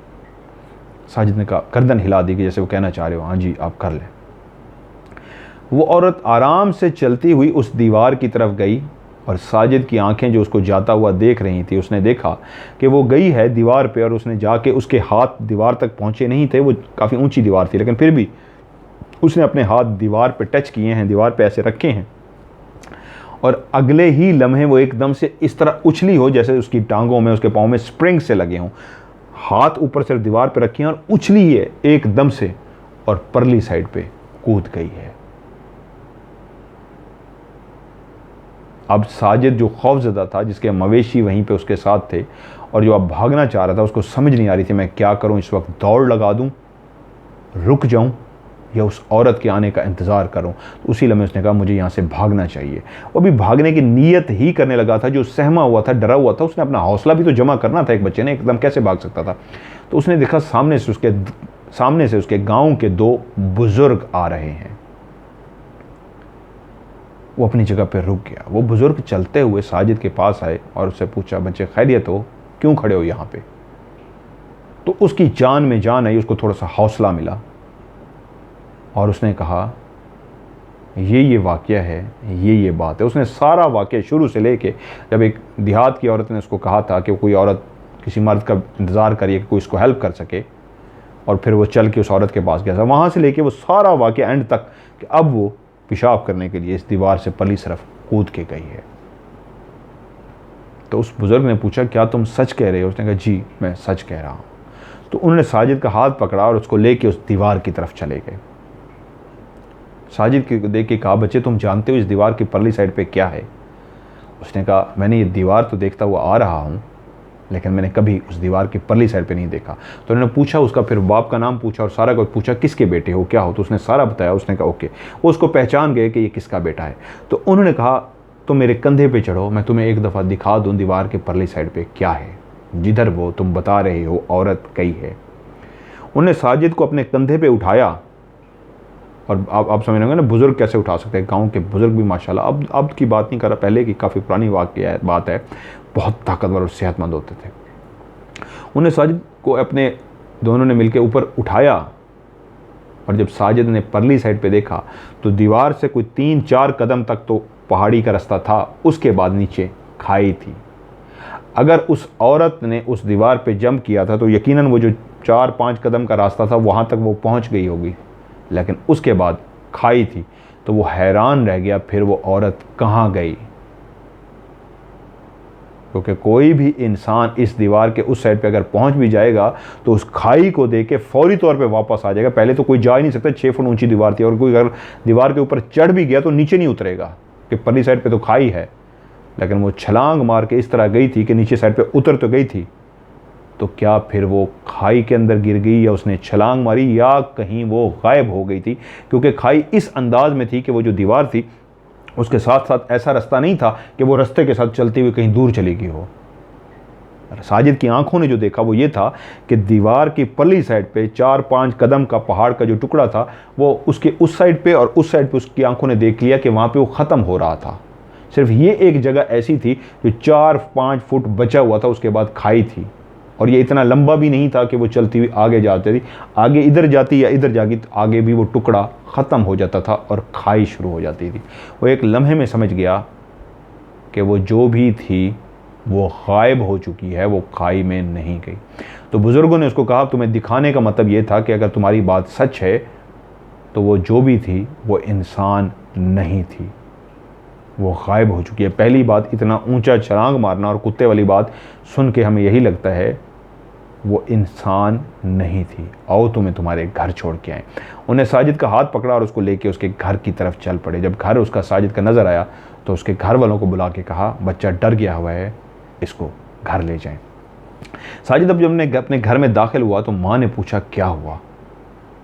साजिद ने कहा, गर्दन हिला दी कि जैसे वो कहना चाह रहे हो, हाँ जी आप कर लें। वो औरत आराम से चलती हुई उस दीवार की तरफ गई और साजिद की आंखें जो उसको जाता हुआ देख रही थी, उसने देखा कि वो गई है दीवार पे और उसने जाके, उसके हाथ दीवार तक पहुँचे नहीं थे, वो काफ़ी ऊँची दीवार थी, लेकिन फिर भी उसने अपने हाथ दीवार पर टच किए हैं, दीवार पर ऐसे रखे हैं, और अगले ही लम्हे वो एकदम से इस तरह उछली हो जैसे उसकी टांगों में, उसके पाँव में स्प्रिंग से लगे हों। हाथ ऊपर से दीवार पे रखे हैं और उछली है एकदम से और परली साइड पे कूद गई है। अब साजिद जो खौफजदा था, जिसके मवेशी वहीं पे उसके साथ थे और जो अब भागना चाह रहा था, उसको समझ नहीं आ रही थी मैं क्या करूं, इस वक्त दौड़ लगा दूं, रुक जाऊं या उस औरत के आने का इंतज़ार करूं। तो उसी लम्हे उसने कहा मुझे यहाँ से भागना चाहिए। वो भी भागने की नीयत ही करने लगा था, जो सहमा हुआ था, डरा हुआ था। उसने अपना हौसला भी तो जमा करना था, एक बच्चे ने एकदम कैसे भाग सकता था। तो उसने देखा सामने से उसके गांव के दो बुजुर्ग आ रहे हैं। वो अपनी जगह पर रुक गया। वो बुजुर्ग चलते हुए साजिद के पास आए और उससे पूछा, बच्चे खैरियत हो, क्यों खड़े हो यहाँ पे? तो उसकी जान में जान आई, उसको थोड़ा सा हौसला मिला और उसने कहा ये वाक़या है, ये बात है। उसने सारा वाक़या शुरू से लेके, जब एक देहात की औरत ने उसको कहा था कि कोई औरत किसी मर्द का इंतज़ार करिए कि कोई इसको हेल्प कर सके, और फिर वो चल के उस औरत के पास गया था, वहाँ से लेके वो सारा वाक़या एंड तक कि अब वो पेशाब करने के लिए इस दीवार से परली तरफ कूद के गई है। तो उस बुज़ुर्ग ने पूछा, क्या तुम सच कह रहे हो? उसने कहा जी मैं सच कह रहा हूँ। तो उन्होंने साजिद का हाथ पकड़ा और उसको लेके उस दीवार की तरफ चले गए। साजिद को देख के कहा, बच्चे तुम जानते हो इस दीवार की परली साइड पे क्या है? उसने कहा मैंने ये दीवार तो देखता हुआ आ रहा हूँ, लेकिन मैंने कभी उस दीवार की परली साइड पे नहीं देखा। तो उन्होंने पूछा उसका, फिर बाप का नाम पूछा और सारा कुछ पूछा, किसके बेटे हो, क्या हो? तो उसने सारा बताया। उसने कहा ओके। वो उसको पहचान गए कि ये किसका बेटा है। तो उन्होंने कहा तो मेरे कंधे पे चढ़ो, मैं तुम्हें एक दफ़ा दिखा दूँ दीवार के परली साइड पे क्या है, जिधर वो तुम बता रहे हो औरत कई है। उन्होंने साजिद को अपने कंधे पे उठाया, और आप समझ रहे ना बुज़ुर्ग कैसे उठा सकते हैं। गांव के बुज़ुर्ग भी माशाल्लाह, अब की बात नहीं कर रहा, पहले की काफ़ी पुरानी बात है, बहुत ताकतवर और सेहतमंद होते थे। उन्हें साजिद को अपने दोनों ने मिलकर ऊपर उठाया, और जब साजिद ने परली साइड पे देखा तो दीवार से कोई 3-4 कदम तक तो पहाड़ी का रास्ता था, उसके बाद नीचे खाई थी। अगर उस औरत ने उस दीवार पे जंप किया था तो यकीनन वो जो 4-5 कदम का रास्ता था वहाँ तक वो पहुँच गई होगी, लेकिन उसके बाद खाई थी। तो वो हैरान रह गया, फिर वो औरत कहाँ गई? क्योंकि कोई भी इंसान इस दीवार के उस साइड पे अगर पहुंच भी जाएगा तो उस खाई को देख के फौरी तौर पे वापस आ जाएगा। पहले तो कोई जा ही नहीं सकता, 6 फुट ऊंची दीवार थी, और कोई अगर दीवार के ऊपर चढ़ भी गया तो नीचे नहीं उतरेगा, कि परली साइड पे तो खाई है। लेकिन वो छलांग मार के इस तरह गई थी कि नीचे साइड पे उतर तो गई थी। तो क्या फिर वो खाई के अंदर गिर गई, या उसने छलांग मारी, या कहीं वो गायब हो गई थी? क्योंकि खाई इस अंदाज में थी कि वो जो दीवार थी उसके साथ साथ ऐसा रास्ता नहीं था कि वो रास्ते के साथ चलती हुई कहीं दूर चली गई हो। साजिद की आंखों ने जो देखा वो ये था कि दीवार की परली साइड पे 4-5 कदम का पहाड़ का जो टुकड़ा था वो उसके उस साइड पे और उस साइड पे उसकी आंखों ने देख लिया कि वहाँ पे वो ख़त्म हो रहा था। सिर्फ ये एक जगह ऐसी थी जो 4-5 फुट बचा हुआ था, उसके बाद खाई थी, और ये इतना लंबा भी नहीं था कि वो चलती हुई आगे जाती थी। आगे इधर जाती या इधर जाती तो आगे भी वो टुकड़ा ख़त्म हो जाता था और खाई शुरू हो जाती थी। वो एक लम्हे में समझ गया कि वो जो भी थी वो गायब हो चुकी है, वो खाई में नहीं गई। तो बुज़ुर्गों ने उसको कहा तुम्हें दिखाने का मतलब ये था कि अगर तुम्हारी बात सच है तो वो जो भी थी वो इंसान नहीं थी, वो गायब हो चुकी है। पहली बात, इतना ऊंचा छलांग मारना और कुत्ते वाली बात सुन के हमें यही लगता है वो इंसान नहीं थी। आओ तुम्हें तुम्हारे घर छोड़ के आए। उन्हें साजिद का हाथ पकड़ा और उसको लेके उसके घर की तरफ चल पड़े। जब घर उसका साजिद का नज़र आया तो उसके घर वालों को बुला के कहा बच्चा डर गया हुआ है, इसको घर ले जाएं। साजिद अब जब अपने घर में दाखिल हुआ तो माँ ने पूछा क्या हुआ।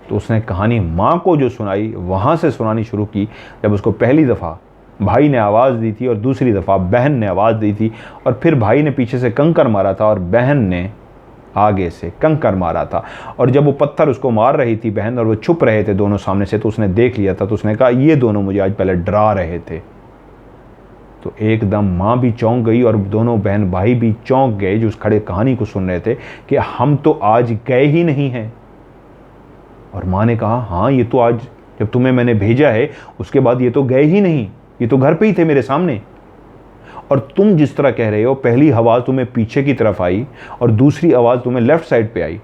तो उसने कहानी माँ को जो सुनाई वहाँ से सुनानी शुरू की। जब उसको पहली दफ़ा भाई ने आवाज़ दी थी और दूसरी दफ़ा बहन ने आवाज़ दी थी, और फिर भाई ने पीछे से कंकर मारा था और बहन ने आगे से कंकर मारा था। और जब वो पत्थर उसको मार रही थी बहन और वो छुप रहे थे दोनों सामने से, तो उसने देख लिया था। तो उसने कहा ये दोनों मुझे आज पहले डरा रहे थे। तो एकदम माँ भी चौंक गई और दोनों बहन भाई भी चौंक गए जो उस खड़े कहानी को सुन रहे थे कि हम तो आज गए ही नहीं हैं। और माँ ने कहा हाँ ये तो आज जब तुम्हें मैंने भेजा है उसके बाद ये तो गए ही नहीं, ये तो घर पे ही थे मेरे सामने। और तुम जिस तरह कह रहे हो पहली आवाज़ तुम्हें पीछे की तरफ आई और दूसरी आवाज़ तुम्हें लेफ़्ट साइड पे आई,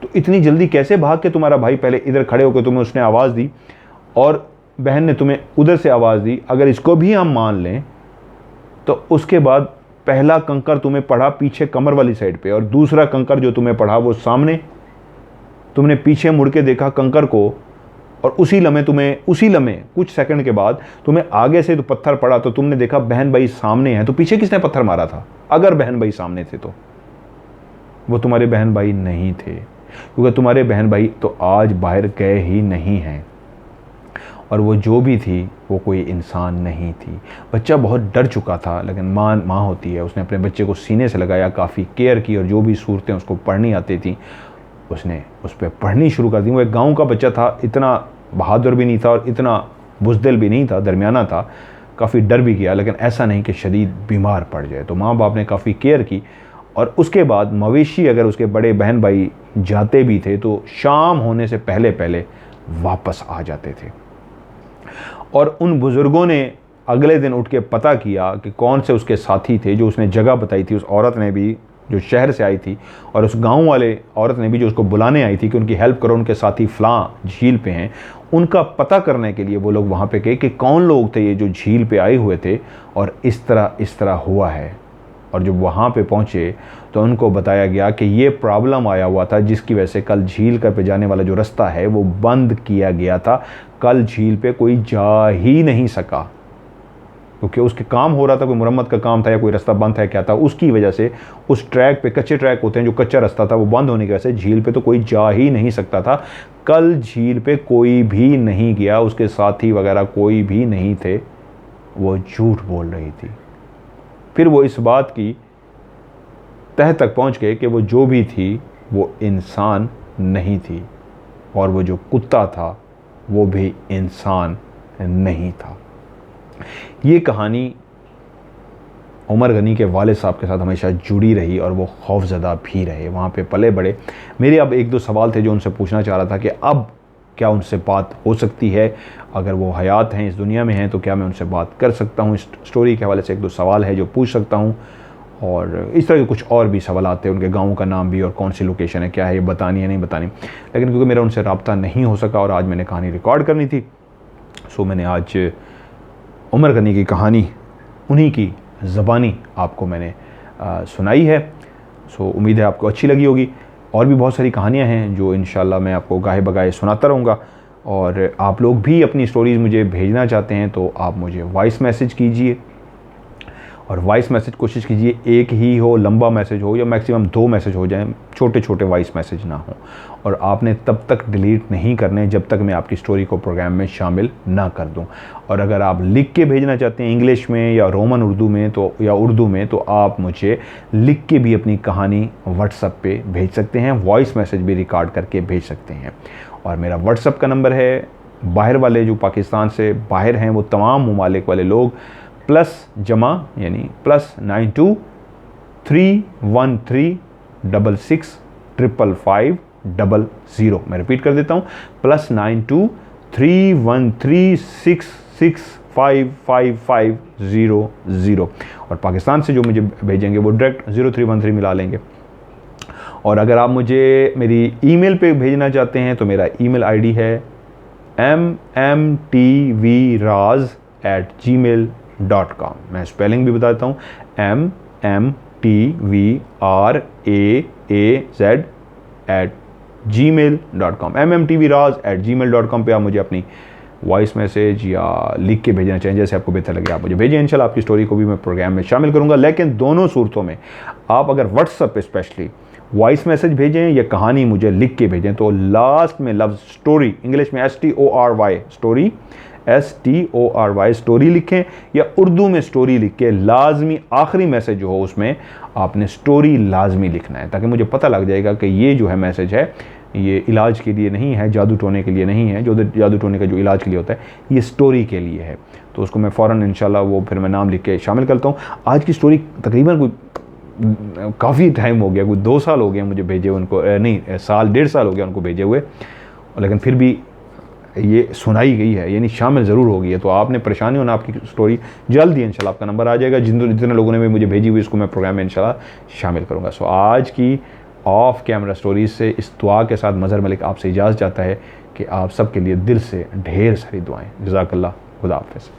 तो इतनी जल्दी कैसे भाग के तुम्हारा भाई पहले इधर खड़े होकर तुम्हें उसने आवाज़ दी और बहन ने तुम्हें उधर से आवाज़ दी? अगर इसको भी हम मान लें तो उसके बाद पहला कंकर तुम्हें पड़ा पीछे कमर वाली साइड पे, और दूसरा कंकर जो तुम्हें पड़ा वो सामने। तुमने पीछे मुड़ के देखा कंकर को, और उसी लम्हे कुछ सेकंड के बाद तुम्हें आगे से तो पत्थर पड़ा तो तुमने देखा बहन भाई सामने हैं। तो पीछे किसने पत्थर मारा था? अगर बहन भाई सामने थे तो वो तुम्हारे बहन भाई नहीं थे। क्योंकि तुम्हारे बहन भाई तो आज बाहर गए ही नहीं हैं, और वो जो भी थी वो कोई इंसान नहीं थी। बच्चा बहुत डर चुका था, लेकिन माँ होती है, उसने अपने बच्चे को सीने से लगाया, काफ़ी केयर की, और जो भी सूरतें उसको पढ़नी आती थी उसने उस पर पढ़नी शुरू कर दी। वो एक गाँव का बच्चा था, इतना बहादुर भी नहीं था और इतना बुज़दिल भी नहीं था, दरमियाना था। काफ़ी डर भी किया, लेकिन ऐसा नहीं कि शदीद बीमार पड़ जाए। तो माँ बाप ने काफ़ी केयर की, और उसके बाद मवेशी अगर उसके बड़े बहन भाई जाते भी थे तो शाम होने से पहले पहले वापस आ जाते थे। और उन बुज़ुर्गों ने अगले दिन उठ के पता किया कि कौन से उसके साथी थे, जो उसने जगह बताई थी। उस औरत ने भी, जो शहर से आई थी, और उस गांव वाले औरत ने भी, जो उसको बुलाने आई थी कि उनकी हेल्प करो, उनके साथी फ़लाँ झील पे हैं, उनका पता करने के लिए वो लोग वहाँ पे गए कि कौन लोग थे ये जो झील पे आए हुए थे और इस तरह हुआ है। और जब वहाँ पे पहुँचे तो उनको बताया गया कि ये प्रॉब्लम आया हुआ था, जिसकी वजह से कल झील का पे जाने वाला जो रास्ता है वो बंद किया गया था। कल झील पे कोई जा ही नहीं सका, क्योंकि उसके काम हो रहा था, कोई मुरम्मत का काम था या कोई रास्ता बंद था, क्या था, उसकी वजह से उस ट्रैक पे, कच्चे ट्रैक होते हैं, जो कच्चा रास्ता था वो बंद होने की वजह से झील पे तो कोई जा ही नहीं सकता था। कल झील पे कोई भी नहीं गया, उसके साथी वगैरह कोई भी नहीं थे। वो झूठ बोल रही थी। फिर वो इस बात की तह तक पहुंच गए कि वो जो भी थी वो इंसान नहीं थी, और वो जो कुत्ता था वो भी इंसान नहीं था। ये कहानी उमर गनी के वालिद साहब के साथ हमेशा जुड़ी रही, और वो खौफज़दा भी रहे, वहाँ पे पले बड़े। मेरे अब एक दो सवाल थे जो उनसे पूछना चाह रहा था कि अब क्या उनसे बात हो सकती है, अगर वो हयात हैं, इस दुनिया में हैं, तो क्या मैं उनसे बात कर सकता हूँ। इस स्टोरी के हवाले से एक दो सवाल है जो पूछ सकता हूँ, और इस तरह के कुछ और भी सवाल आते हैं, उनके गाँव का नाम भी, और कौन सी लोकेशन है, क्या है, ये बतानी है नहीं बतानी। लेकिन क्योंकि मेरा उनसे रब्ता नहीं हो सका और आज मैंने कहानी रिकॉर्ड करनी थी, सो मैंने आज उमर गनी की कहानी उन्हीं की ज़बानी आपको मैंने सुनाई है। सो उम्मीद है आपको अच्छी लगी होगी। और भी बहुत सारी कहानियाँ हैं जो इंशाल्लाह मैं आपको गाहे बगाए सुनाता रहूँगा। और आप लोग भी अपनी स्टोरीज़ मुझे भेजना चाहते हैं तो आप मुझे वॉइस मैसेज कीजिए, और वॉइस मैसेज कोशिश कीजिए एक ही हो, लंबा मैसेज हो, या मैक्सिमम 2 मैसेज हो जाएं, छोटे छोटे वॉइस मैसेज ना हो। और आपने तब तक डिलीट नहीं करने जब तक मैं आपकी स्टोरी को प्रोग्राम में शामिल ना कर दूं। और अगर आप लिख के भेजना चाहते हैं इंग्लिश में या रोमन उर्दू में, तो या उर्दू में, तो आप मुझे लिख के भी अपनी कहानी व्हाट्सएप पे भेज सकते हैं, वॉइस मैसेज भी रिकॉर्ड करके भेज सकते हैं। और मेरा व्हाट्सएप का नंबर है, बाहर वाले जो पाकिस्तान से बाहर हैं वो तमाम ममालिक वाले लोग, +, यानी +92 313 66 555 00। मैं रिपीट कर देता हूँ, +92 313 66 555 00। और पाकिस्तान से जो मुझे भेजेंगे वो डायरेक्ट 0313 मिला लेंगे। और अगर आप मुझे मेरी ईमेल पे भेजना चाहते हैं तो मेरा ईमेल आईडी है mmtvraz@gmail.com। मैं स्पेलिंग भी बताता हूँ, mmtvraz@gmail.com। mmtvraz@gmail.com पे आप मुझे अपनी वॉइस मैसेज या लिख के भेजना चाहिए, जैसे आपको बेहतर लगे आप मुझे भेजें। इंशाल्लाह आपकी स्टोरी को भी मैं प्रोग्राम में शामिल करूँगा। लेकिन दोनों सूरतों में आप अगर व्हाट्सएप पे स्पेशली वॉइस मैसेज भेजें या कहानी मुझे लिख के भेजें तो लास्ट में लफ्ज़ स्टोरी, इंग्लिश में STORY स्टोरी, STORY स्टोरी लिखें, या उर्दू में स्टोरी लिख के लाजमी आखिरी मैसेज जो हो उसमें आपने स्टोरी लाजमी लिखना है, ताकि मुझे पता लग जाएगा कि ये जो है मैसेज है ये इलाज के लिए नहीं है, जादू टोने के लिए नहीं है, जो जादू टोने का जो इलाज के लिए होता है ये स्टोरी के लिए है। तो उसको मैं फ़ौरन इंशाल्लाह वो फिर मैं नाम लिख के शामिल करता हूँ। आज की स्टोरी तकरीबन कोई काफ़ी टाइम हो गया, कोई 2 साल हो गया मुझे भेजे उनको, नहीं साल 1.5 साल हो गया उनको भेजे हुए, लेकिन फिर भी ये सुनाई गई है, यानी शामिल ज़रूर हो गई है। तो आपने परेशानी होना, आपकी स्टोरी जल्द ही इंशाल्लाह आपका नंबर आ जाएगा। जितने लोगों ने भी मुझे भेजी हुई इसको मैं प्रोग्राम में इंशाल्लाह शामिल करूँगा। सो आज की ऑफ कैमरा स्टोरीज से इस दुआ के साथ मज़हर मलिक आपसे इजाज़त चाहता है कि आप सबके लिए दिल से ढेर सारी दुआएं। जज़ाकल्लाह, खुदा हाफ़िज़।